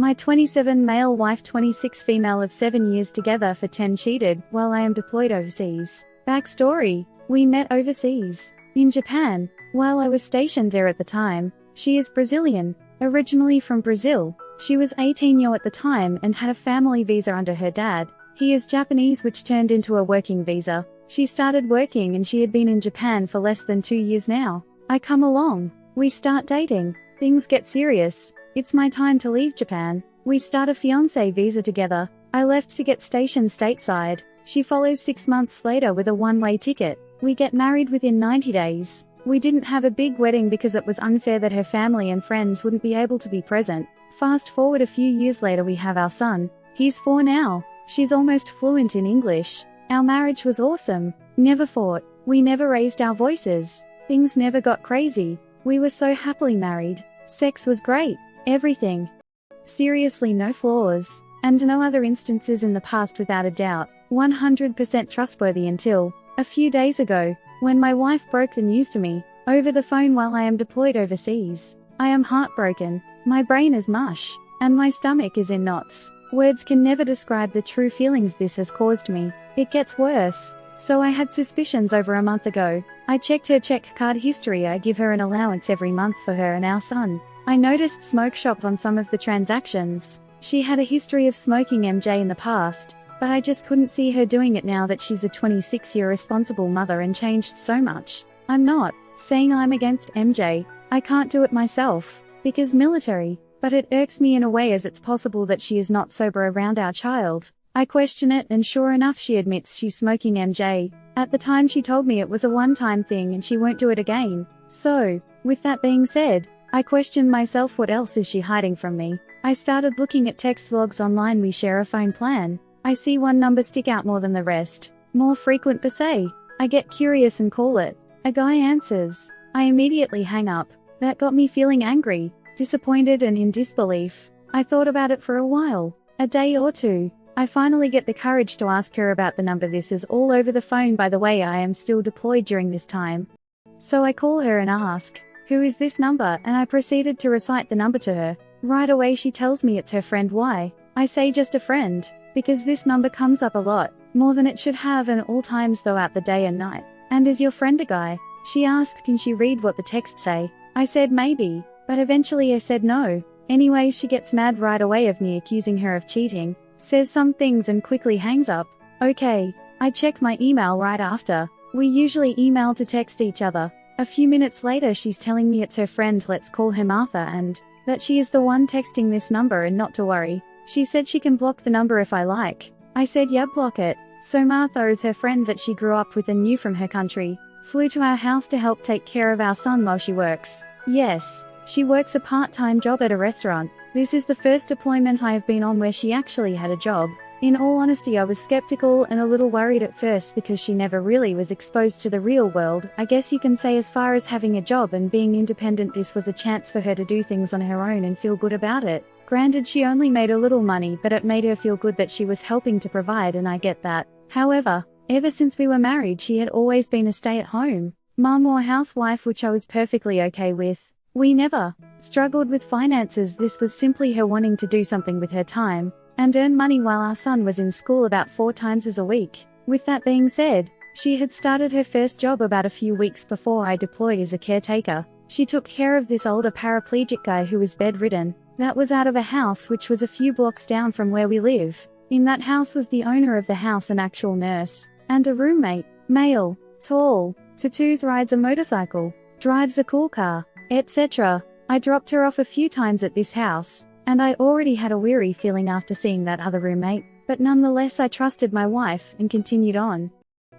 My 27 male wife 26 female of 7 years together for 10 cheated while I am deployed overseas. Backstory. We met overseas. In Japan, while I was stationed there at the time. She is Brazilian, originally from Brazil. She was 18 at the time and had a family visa under her dad. He is Japanese, which turned into a working visa. She started working and she had been in Japan for less than 2 years now. I come along. We start dating. Things get serious. It's my time to leave Japan. We start a fiancé visa together. I left to get stationed stateside. She follows 6 months later with a one-way ticket. We get married within 90 days. We didn't have a big wedding because it was unfair that her family and friends wouldn't be able to be present. Fast forward a few years later, we have our son. He's 4 now. She's almost fluent in English. Our marriage was awesome. Never fought. We never raised our voices. Things never got crazy. We were so happily married. Sex was great. Everything. Seriously, no flaws. And no other instances in the past, without a doubt. 100% trustworthy until a few days ago, when my wife broke the news to me, over the phone while I am deployed overseas. I am heartbroken. My brain is mush. And my stomach is in knots. Words can never describe the true feelings this has caused me. It gets worse. So I had suspicions over a month ago. I checked her check card history. I give her an allowance every month for her and our son. I noticed smoke shop on some of the transactions. She had a history of smoking MJ in the past, but I just couldn't see her doing it now that she's a 26-year responsible mother and changed so much. I'm not saying I'm against MJ. I can't do it myself, because military, but it irks me in a way as it's possible that she is not sober around our child. I question it, and sure enough she admits she's smoking MJ. At the time she told me it was a one-time thing and she won't do it again. So, with that being said, I question myself, what else is she hiding from me? I started looking at text logs online. We share a phone plan. I see one number stick out more than the rest. More frequent per se. I get curious and call it. A guy answers. I immediately hang up. That got me feeling angry, disappointed and in disbelief. I thought about it for a while, a day or two. I finally get the courage to ask her about the number. This is all over the phone, by the way. I am still deployed during this time. So I call her and ask, who is this number? And I proceeded to recite the number to her. Right away she tells me it's her friend. Why? I say just a friend, because this number comes up a lot, more than it should have, and all times throughout the day and night. And is your friend a guy? She asked, can she read what the text say? I said maybe, but eventually I said no. Anyway, she gets mad right away of me accusing her of cheating, says some things and quickly hangs up. Okay, I check my email right after. We usually email to text each other. A few minutes later she's telling me it's her friend, let's call her Martha, and that she is the one texting this number and not to worry. She said she can block the number if I like. I said yeah, block it. So Martha is her friend that she grew up with and knew from her country. Flew to our house to help take care of our son while she works. Yes, she works a part-time job at a restaurant. This is the first deployment I have been on where she actually had a job. In all honesty, I was skeptical and a little worried at first because she never really was exposed to the real world. I guess you can say as far as having a job and being independent, this was a chance for her to do things on her own and feel good about it. Granted, she only made a little money, but it made her feel good that she was helping to provide, and I get that. However, ever since we were married, she had always been a stay-at-home mom or housewife, which I was perfectly okay with. We never struggled with finances. This was simply her wanting to do something with her time and earn money while our son was in school about 4 times a week. With that being said, she had started her first job about a few weeks before I deployed as a caretaker. She took care of this older paraplegic guy who was bedridden. That was out of a house which was a few blocks down from where we live. In that house was the owner of the house, an actual nurse, and a roommate, male, tall, tattoos, rides a motorcycle, drives a cool car, etc. I dropped her off a few times at this house, and I already had a weary feeling after seeing that other roommate, but nonetheless I trusted my wife and continued on.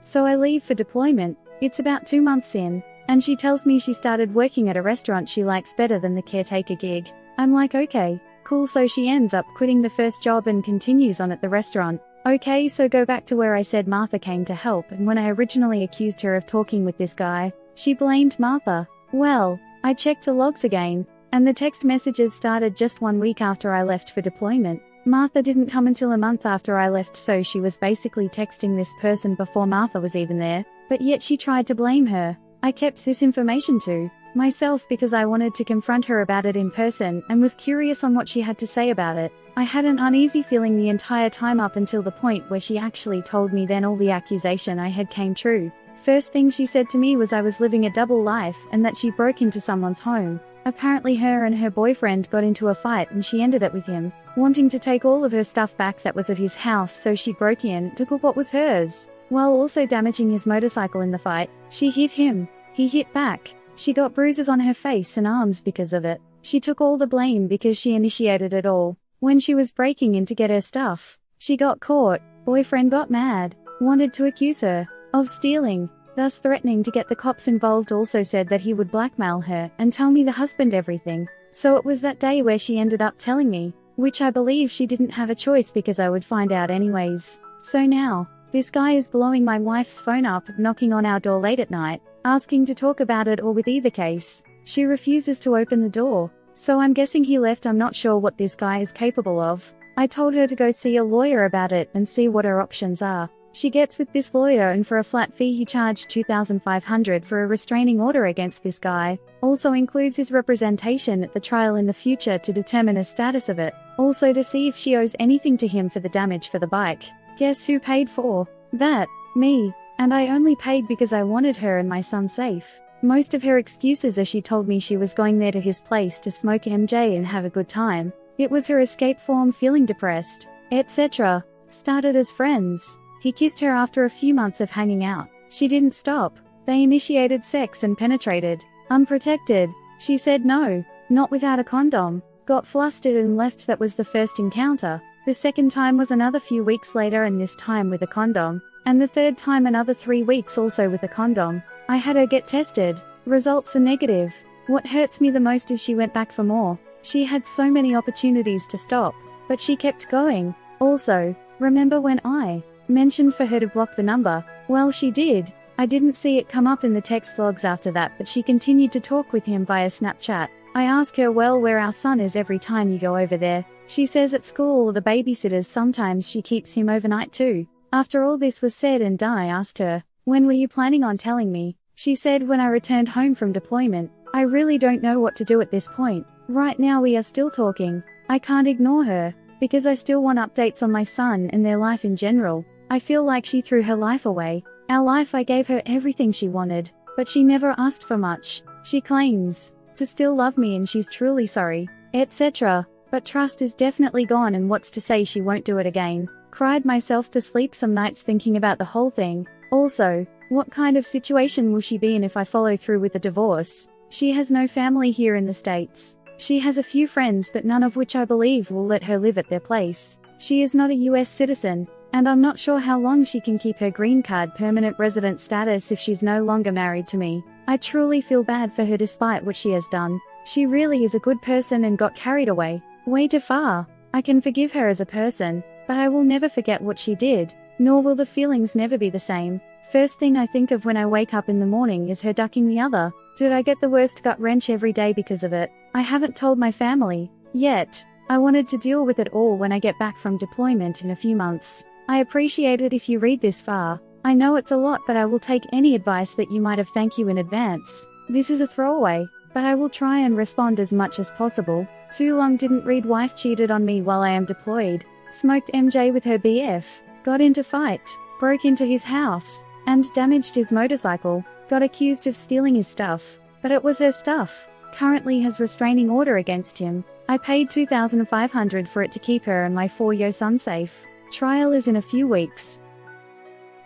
So I leave for deployment. It's about 2 months in, and she tells me she started working at a restaurant she likes better than the caretaker gig. I'm like, okay, cool. So she ends up quitting the first job and continues on at the restaurant. Okay, so go back to where I said Martha came to help, and when I originally accused her of talking with this guy, she blamed Martha. Well, I checked the logs again, and the text messages started just 1 week after I left for deployment. Martha didn't come until a month after I left, so she was basically texting this person before Martha was even there, but yet she tried to blame her. I kept this information too. myself because I wanted to confront her about it in person and was curious on what she had to say about it. I had an uneasy feeling the entire time up until the point where she actually told me then all the accusation I had came true. First thing she said to me was I was living a double life and that she broke into someone's home. Apparently her and her boyfriend got into a fight and she ended it with him, wanting to take all of her stuff back that was at his house, so she broke in, took what was hers, while also damaging his motorcycle in the fight. She hit him. He hit back. She got bruises on her face and arms because of it. She took all the blame because she initiated it all. When she was breaking in to get her stuff, she got caught. Boyfriend got mad, wanted to accuse her of stealing, thus threatening to get the cops involved. Also said that he would blackmail her and tell me the husband everything. So it was that day where she ended up telling me, which I believe she didn't have a choice because I would find out anyways. So now, this guy is blowing my wife's phone up, knocking on our door late at night, asking to talk about it, or with either case, she refuses to open the door. So I'm guessing he left. I'm not sure what this guy is capable of. I told her to go see a lawyer about it and see what her options are. She gets with this lawyer and for a flat fee he charged $2,500 for a restraining order against this guy. Also includes his representation at the trial in the future to determine the status of it. Also to see if she owes anything to him for the damage for the bike. Guess who paid for that? Me. And I only paid because I wanted her and my son safe. Most of her excuses are she told me she was going there to his place to smoke MJ and have a good time. It was her escape from feeling depressed, etc. Started as friends. He kissed her after a few months of hanging out. She didn't stop. They initiated sex and penetrated. Unprotected. She said no, not without a condom. Got flustered and left. That was the first encounter. The second time was another few weeks later and this time with a condom. And the third time another 3 weeks also with a condom. I had her get tested. Results are negative. What hurts me the most is she went back for more. She had so many opportunities to stop, but she kept going. Also, remember when I mentioned for her to block the number? Well, she did. I didn't see it come up in the text logs after that, but she continued to talk with him via Snapchat. I ask her, well, where our son is every time you go over there. She says at school or the babysitters. Sometimes she keeps him overnight too. After all this was said and done, I asked her, when were you planning on telling me? She said when I returned home from deployment. I really don't know what to do at this point. Right now we are still talking. I can't ignore her, because I still want updates on my son and their life in general. I feel like she threw her life away. Our life, I gave her everything she wanted, but she never asked for much. She claims to still love me and she's truly sorry, etc. But trust is definitely gone, and what's to say she won't do it again. Cried myself to sleep some nights thinking about the whole thing. Also, what kind of situation will she be in if I follow through with the divorce? She has no family here in the States. She has a few friends, but none of which I believe will let her live at their place. She is not a US citizen, and I'm not sure how long she can keep her green card permanent resident status if she's no longer married to me. I truly feel bad for her despite what she has done. She really is a good person and got carried away, way too far. I can forgive her as a person, but I will never forget what she did, nor will the feelings never be the same. First thing I think of when I wake up in the morning is her ducking the other. Did I get the worst gut wrench every day because of it? I haven't told my family yet. I wanted to deal with it all when I get back from deployment in a few months. I appreciate it if you read this far. I know it's a lot, but I will take any advice that you might have. Thank you in advance. This is a throwaway, but I will try and respond as much as possible. Too long didn't read. Wife cheated on me while I am deployed. Smoked MJ with her BF. Got into fight. Broke into his house. And damaged his motorcycle. Got accused of stealing his stuff. But it was her stuff. Currently has restraining order against him. I paid $2,500 for it to keep her and my 4-year son safe. Trial is in a few weeks.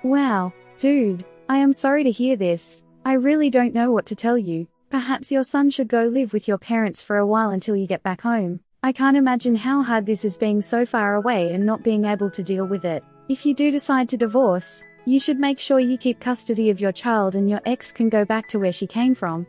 Wow, dude, I am sorry to hear this. I really don't know what to tell you. Perhaps your son should go live with your parents for a while until you get back home. I can't imagine how hard this is, being so far away and not being able to deal with it. If you do decide to divorce, you should make sure you keep custody of your child and your ex can go back to where she came from.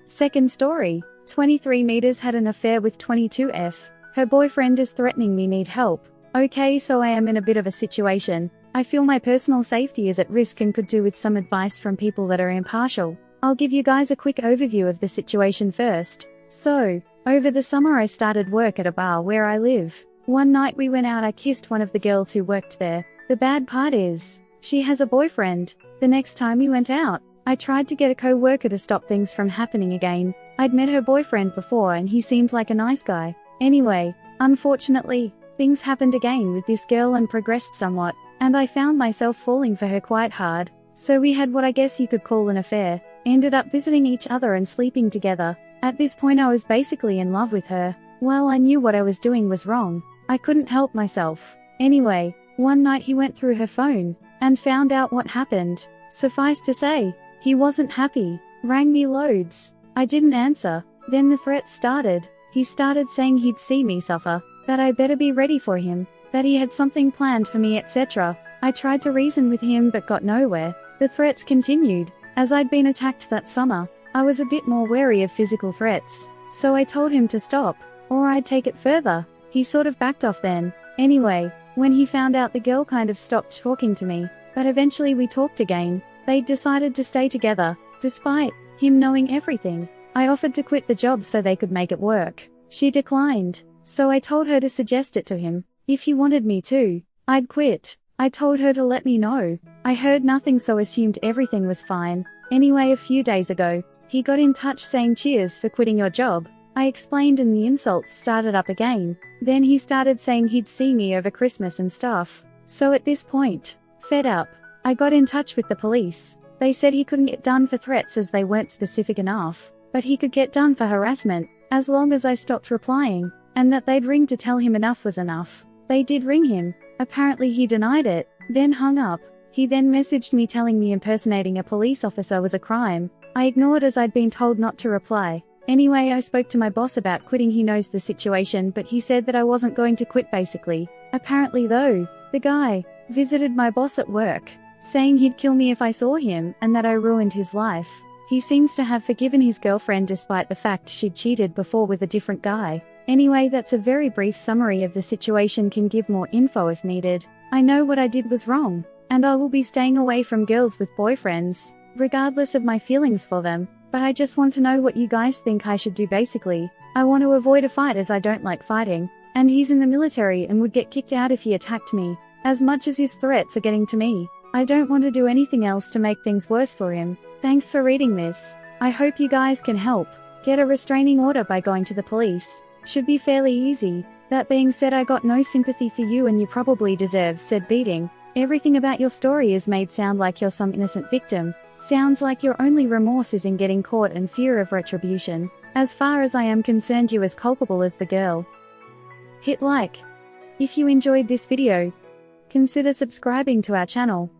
Second story. 23 meters had an affair with 22F. Her boyfriend is threatening me, need help. Okay, so I am in a bit of a situation. I feel my personal safety is at risk and could do with some advice from people that are impartial. I'll give you guys a quick overview of the situation first. So, over the summer I started work at a bar where I live. One night we went out. I kissed one of the girls who worked there. The bad part is, she has a boyfriend. The next time we went out, I tried to get a co-worker to stop things from happening again. I'd met her boyfriend before and he seemed like a nice guy. Anyway, unfortunately, things happened again with this girl and progressed somewhat, and I found myself falling for her quite hard. So we had what I guess you could call an affair, ended up visiting each other and sleeping together. At this point I was basically in love with her. While I knew what I was doing was wrong, I couldn't help myself. Anyway, one night he went through her phone and found out what happened. Suffice to say, he wasn't happy, rang me loads. I didn't answer. Then the threats started. He started saying he'd see me suffer, that I better be ready for him, that he had something planned for me, etc. I tried to reason with him but got nowhere. The threats continued. As I'd been attacked that summer, I was a bit more wary of physical threats, so I told him to stop, or I'd take it further. He sort of backed off then. Anyway, when he found out, the girl kind of stopped talking to me, but eventually we talked again. They'd decided to stay together, despite him knowing everything. I offered to quit the job so they could make it work. She declined, so I told her to suggest it to him. If he wanted me to, I'd quit. I told her to let me know. I heard nothing, so assumed everything was fine. Anyway, a few days ago, he got in touch saying cheers for quitting your job. I explained and the insults started up again. Then he started saying he'd see me over Christmas and stuff. So at this point, fed up, I got in touch with the police. They said he couldn't get done for threats as they weren't specific enough, but he could get done for harassment, as long as I stopped replying, and that they'd ring to tell him enough was enough. They did ring him. Apparently he denied it, then hung up. He then messaged me telling me impersonating a police officer was a crime. I ignored as I'd been told not to reply. Anyway, I spoke to my boss about quitting. He knows the situation, but he said that I wasn't going to quit basically. Apparently though, the guy visited my boss at work, saying he'd kill me if I saw him, and that I ruined his life. He seems to have forgiven his girlfriend despite the fact she'd cheated before with a different guy. Anyway, that's a very brief summary of the situation. Can give more info if needed. I know what I did was wrong, and I will be staying away from girls with boyfriends, regardless of my feelings for them. But I just want to know what you guys think I should do basically. I want to avoid a fight as I don't like fighting, and he's in the military and would get kicked out if he attacked me. As much as his threats are getting to me, I don't want to do anything else to make things worse for him. Thanks for reading this. I hope you guys can help. Get a restraining order by going to the police. Should be fairly easy. That being said, I got no sympathy for you and you probably deserve said beating. Everything about your story is made sound like you're some innocent victim. Sounds like your only remorse is in getting caught and fear of retribution. As far as I am concerned, you as culpable as the girl. Hit like if you enjoyed this video. Consider subscribing to our channel.